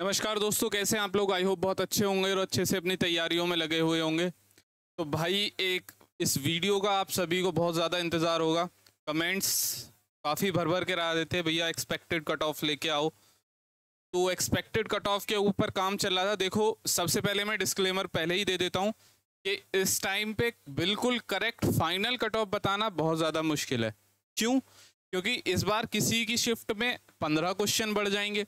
नमस्कार दोस्तों, कैसे हैं आप लोग। आई होप बहुत अच्छे होंगे और अच्छे से अपनी तैयारियों में लगे हुए होंगे। तो भाई इस वीडियो का आप सभी को बहुत ज़्यादा इंतज़ार होगा। कमेंट्स काफ़ी भर भर के रहा देते हैं, भैया एक्सपेक्टेड कट ऑफ लेके आओ। तो एक्सपेक्टेड कट ऑफ के ऊपर काम चल रहा था। देखो, सबसे पहले मैं डिस्क्लेमर पहले ही दे देता हूँ कि इस टाइम पे बिल्कुल करेक्ट फाइनल कट ऑफ बताना बहुत ज़्यादा मुश्किल है। क्यों? क्योंकि इस बार किसी की शिफ्ट में 15 क्वेश्चन बढ़ जाएंगे,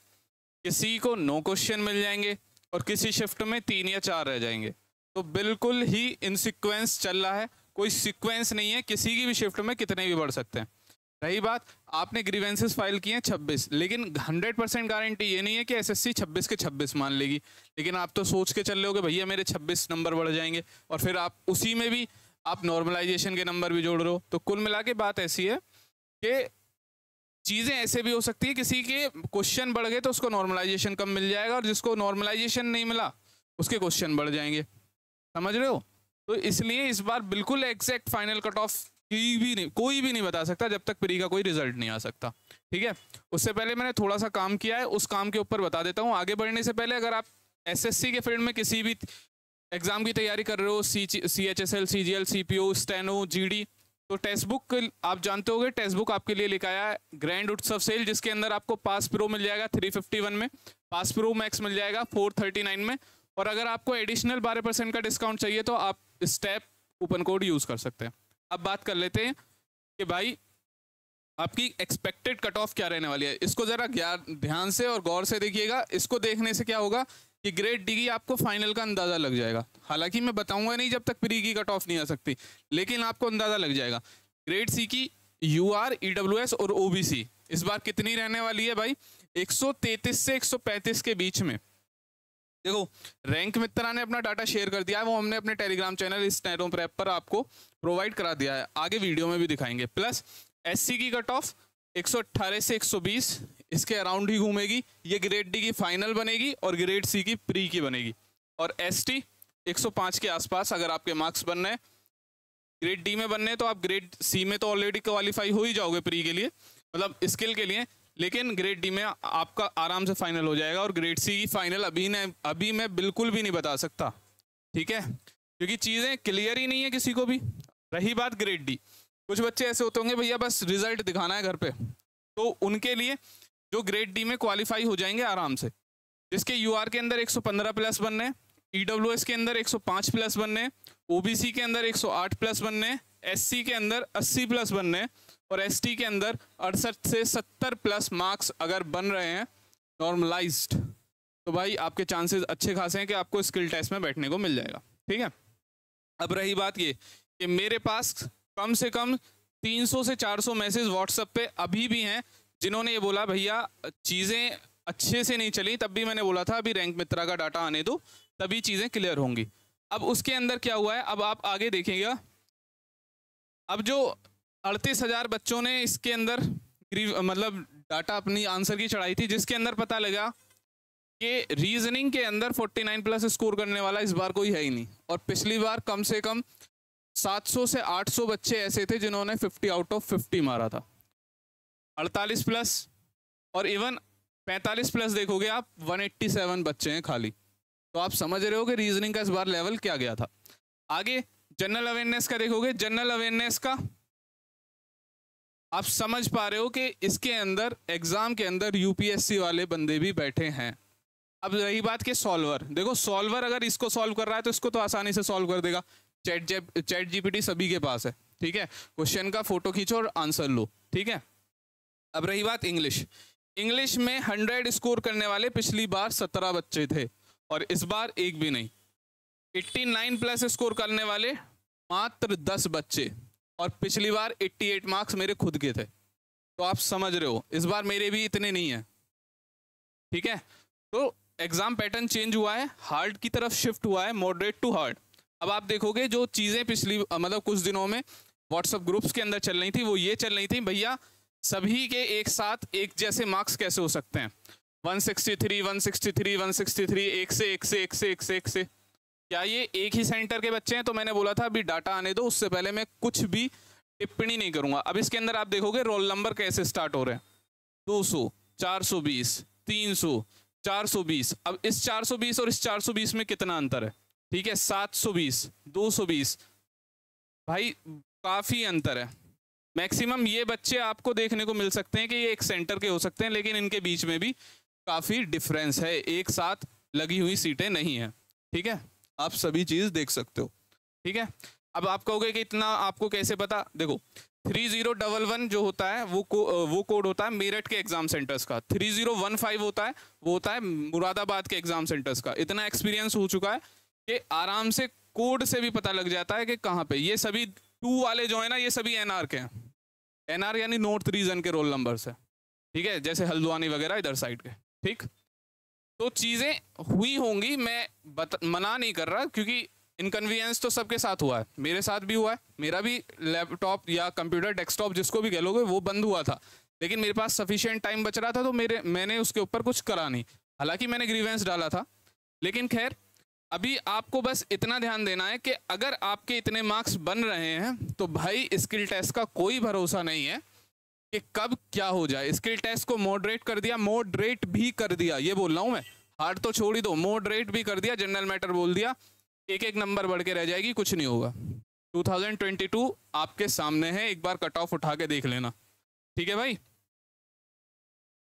किसी को 9 क्वेश्चन मिल जाएंगे और किसी शिफ्ट में 3 या 4 रह जाएंगे। तो बिल्कुल ही इन सीक्वेंस चल रहा है, कोई सीक्वेंस नहीं है, किसी की भी शिफ्ट में कितने भी बढ़ सकते हैं। रही बात, आपने ग्रीवेंसेस फाइल किए हैं 26, लेकिन 100% गारंटी ये नहीं है कि एसएससी 26 के 26 मान लेगी। लेकिन आप तो सोच के चल रहे हो कि भैया मेरे 26 नंबर बढ़ जाएंगे, और फिर आप उसी में भी आप नॉर्मलाइजेशन के नंबर भी जोड़ रहे हो। तो कुल मिला के बात ऐसी है कि चीज़ें ऐसे भी हो सकती है, किसी के क्वेश्चन बढ़ गए तो उसको नॉर्मलाइजेशन कम मिल जाएगा, और जिसको नॉर्मलाइजेशन नहीं मिला उसके क्वेश्चन बढ़ जाएंगे। समझ रहे हो? तो इसलिए इस बार बिल्कुल एग्जैक्ट फाइनल कट ऑफ कोई भी नहीं बता सकता जब तक प्री का कोई रिजल्ट नहीं आ सकता। ठीक है, उससे पहले मैंने थोड़ा सा काम किया है, उस काम के ऊपर बता देता हूँ। आगे बढ़ने से पहले, अगर आप एसएससी के फील्ड में किसी भी एग्जाम की तैयारी कर रहे हो, CHSL, CGL, CPO, steno, GD, तो टेक्स्ट बुक आप जानते होंगे। टेक्स्ट बुक आपके लिए लिखा है ग्रैंड उत्सव सेल, जिसके अंदर आपको पास प्रो मिल जाएगा 351 में, पास प्रो मैक्स मिल जाएगा 439 में, और अगर आपको एडिशनल 12% का डिस्काउंट चाहिए तो आप स्टेप कूपन कोड यूज़ कर सकते हैं। अब बात कर लेते हैं कि भाई आपकी एक्सपेक्टेड कट ऑफ क्या रहने वाली है। इसको ज़रा ध्यान से और गौर से देखिएगा। इसको देखने से क्या होगा कि ग्रेड डी की आपको फाइनल का अंदाज़ा लग जाएगा। हालांकि मैं बताऊंगा नहीं जब तक प्री की कट ऑफ नहीं आ सकती, लेकिन आपको अंदाज़ा लग जाएगा। ग्रेड सी की UR, EWS और OBC इस बार कितनी रहने वाली है भाई? 133 से 135 के बीच में। देखो, रैंक मित्रा ने अपना डाटा शेयर कर दिया है, वो हमने अपने टेलीग्राम चैनल स्टेनो प्रेप पर आपको प्रोवाइड करा दिया है, आगे वीडियो में भी दिखाएंगे। प्लस SC की कट ऑफ 118 से 120 इसके अराउंड ही घूमेगी। ये ग्रेड डी की फाइनल बनेगी और ग्रेड सी की प्री की बनेगी। और ST 105 के आसपास अगर आपके मार्क्स बनने हैं, ग्रेड डी में बनने हैं, तो आप ग्रेड सी में तो ऑलरेडी क्वालिफाई हो ही जाओगे प्री के लिए, मतलब स्किल के लिए। लेकिन ग्रेड डी में आपका आराम से फाइनल हो जाएगा, और ग्रेड सी की फाइनल अभी मैं बिल्कुल भी नहीं बता सकता। ठीक है, क्योंकि चीज़ें क्लियर ही नहीं है किसी को भी। रही बात ग्रेड डी, कुछ बच्चे ऐसे होते होंगे भैया बस रिजल्ट दिखाना है घर पे, तो उनके लिए जो ग्रेड डी में क्वालिफाई हो जाएंगे आराम से, जिसके UR के अंदर 115 प्लस बनने हैं, EWS के अंदर 105 प्लस बनने हैं, OBC के अंदर 108 प्लस बनने हैं, SC के अंदर 80 प्लस बनने हैं, और ST के अंदर 68 से 70 प्लस मार्क्स अगर बन रहे हैं नॉर्मलाइज्ड, तो भाई आपके चांसेस अच्छे खासे हैं कि आपको स्किल टेस्ट में बैठने को मिल जाएगा। ठीक है, अब रही बात ये कि मेरे पास कम से कम 300 से 400 मैसेज व्हाट्सएप पे अभी भी हैं, जिन्होंने ये बोला भैया चीज़ें अच्छे से नहीं चली। तब भी मैंने बोला था अभी रैंक मित्रा का डाटा आने दो, तभी चीज़ें क्लियर होंगी। अब उसके अंदर क्या हुआ है, अब आप आगे देखिएगा। अब जो 38,000 बच्चों ने इसके अंदर मतलब डाटा अपनी आंसर की चढ़ाई थी, जिसके अंदर पता लगा कि रीजनिंग के अंदर 49 प्लस स्कोर करने वाला इस बार कोई है ही नहीं। और पिछली बार कम से कम 700 से 800 बच्चे ऐसे थे जिन्होंने 50 आउट ऑफ 50 मारा था। 48 प्लस और इवन 45 प्लस देखोगे आप, 187 बच्चे हैं खाली। तो आप समझ रहे हो कि रीजनिंग का इस बार लेवल क्या गया था। आगे जनरल अवेयरनेस का देखोगे, जनरल अवेयरनेस का आप समझ पा रहे हो कि इसके अंदर एग्जाम के अंदर UPSC वाले बंदे भी बैठे हैं। अब रही बात कि सॉल्वर, देखो सॉल्वर अगर इसको सॉल्व कर रहा है तो इसको तो आसानी से सॉल्व कर देगा। चैट GPT सभी के पास है। ठीक है, क्वेश्चन का फोटो खींचो और आंसर लो। ठीक है, अब रही बात इंग्लिश, इंग्लिश में 100 स्कोर करने वाले पिछली बार 17 बच्चे थे और इस बार एक भी नहीं। 89 प्लस स्कोर करने वाले मात्र 10 बच्चे, और पिछली बार 88 मार्क्स मेरे खुद के थे। तो आप समझ रहे हो इस बार मेरे भी इतने नहीं है। ठीक है, तो एग्जाम पैटर्न चेंज हुआ है, हार्ड की तरफ शिफ्ट हुआ है, मॉडरेट टू हार्ड। अब आप देखोगे जो चीज़ें पिछली मतलब कुछ दिनों में व्हाट्सएप ग्रुप्स के अंदर चल रही थी, वो ये चल रही थी भैया सभी के एक साथ एक जैसे मार्क्स कैसे हो सकते हैं। 163 163 163, एक से एक से एक से एक से एक से, क्या ये एक ही सेंटर के बच्चे हैं? तो मैंने बोला था अभी डाटा आने दो, उससे पहले मैं कुछ भी टिप्पणी नहीं करूंगा। अब इसके अंदर आप देखोगे रोल नंबर कैसे स्टार्ट हो रहे हैं, 200, 420, 300, 420। अब इस 420 और इस 420 में कितना अंतर है? ठीक है, 720, 220, भाई काफ़ी अंतर है। मैक्सिमम ये बच्चे आपको देखने को मिल सकते हैं कि ये एक सेंटर के हो सकते हैं, लेकिन इनके बीच में भी काफ़ी डिफरेंस है, एक साथ लगी हुई सीटें नहीं है। ठीक है, आप सभी चीज़ देख सकते हो। ठीक है, अब आप कहोगे कि इतना आपको कैसे पता? देखो 3011 जो होता है वो कोड होता है मेरठ के एग्जाम सेंटर्स का। 3015 होता है वो होता है मुरादाबाद के एग्जाम सेंटर्स का। इतना एक्सपीरियंस हो चुका है कि आराम से कोड से भी पता लग जाता है कि कहाँ पे। ये सभी 2 वाले जो है ना, ये सभी एनआर के हैं। एनआर यानी नॉर्थ रीजन के रोल नंबर्स है। ठीक है, जैसे हल्द्वानी वगैरह इधर साइड के। ठीक, तो चीज़ें हुई होंगी, मैं मना नहीं कर रहा, क्योंकि इनकन्वीनियंस तो सबके साथ हुआ है, मेरे साथ भी हुआ है। मेरा भी लैपटॉप या कंप्यूटर डेस्कटॉप जिसको भी कह लोगे वो बंद हुआ था, लेकिन मेरे पास सफिशिएंट टाइम बच रहा था तो मैंने उसके ऊपर कुछ करा नहीं। हालांकि मैंने ग्रीवेंस डाला था, लेकिन खैर अभी आपको बस इतना ध्यान देना है कि अगर आपके इतने मार्क्स बन रहे हैं तो भाई स्किल टेस्ट का कोई भरोसा नहीं है कि कब क्या हो जाए। स्किल टेस्ट को मॉडरेट कर दिया, मॉडरेट भी कर दिया, ये बोल रहा हूँ मैं, हार्ड तो छोड़ ही दो, मॉडरेट भी कर दिया, जनरल मैटर बोल दिया, एक एक नंबर बढ़ के रह जाएगी, कुछ नहीं होगा। 2022 आपके सामने है, एक बार कट ऑफ उठा के देख लेना। ठीक है भाई,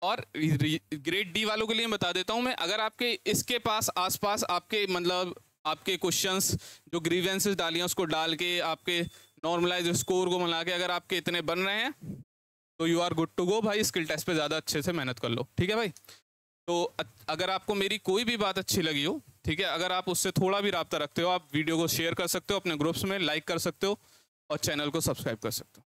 और ग्रेड डी वालों के लिए बता देता हूं मैं, अगर आपके इसके पास आसपास आपके मतलब आपके क्वेश्चंस जो ग्रीवेंसेस डाली हैं उसको डाल के आपके नॉर्मलाइज स्कोर को मिला के अगर आपके इतने बन रहे हैं तो you are good to go भाई। स्किल टेस्ट पे ज़्यादा अच्छे से मेहनत कर लो। ठीक है भाई, तो अगर आपको मेरी कोई भी बात अच्छी लगी हो, ठीक है, अगर आप उससे थोड़ा भी राब्ता रखते हो, आप वीडियो को शेयर कर सकते हो, अपने ग्रुप्स में लाइक कर सकते हो और चैनल को सब्सक्राइब कर सकते हो।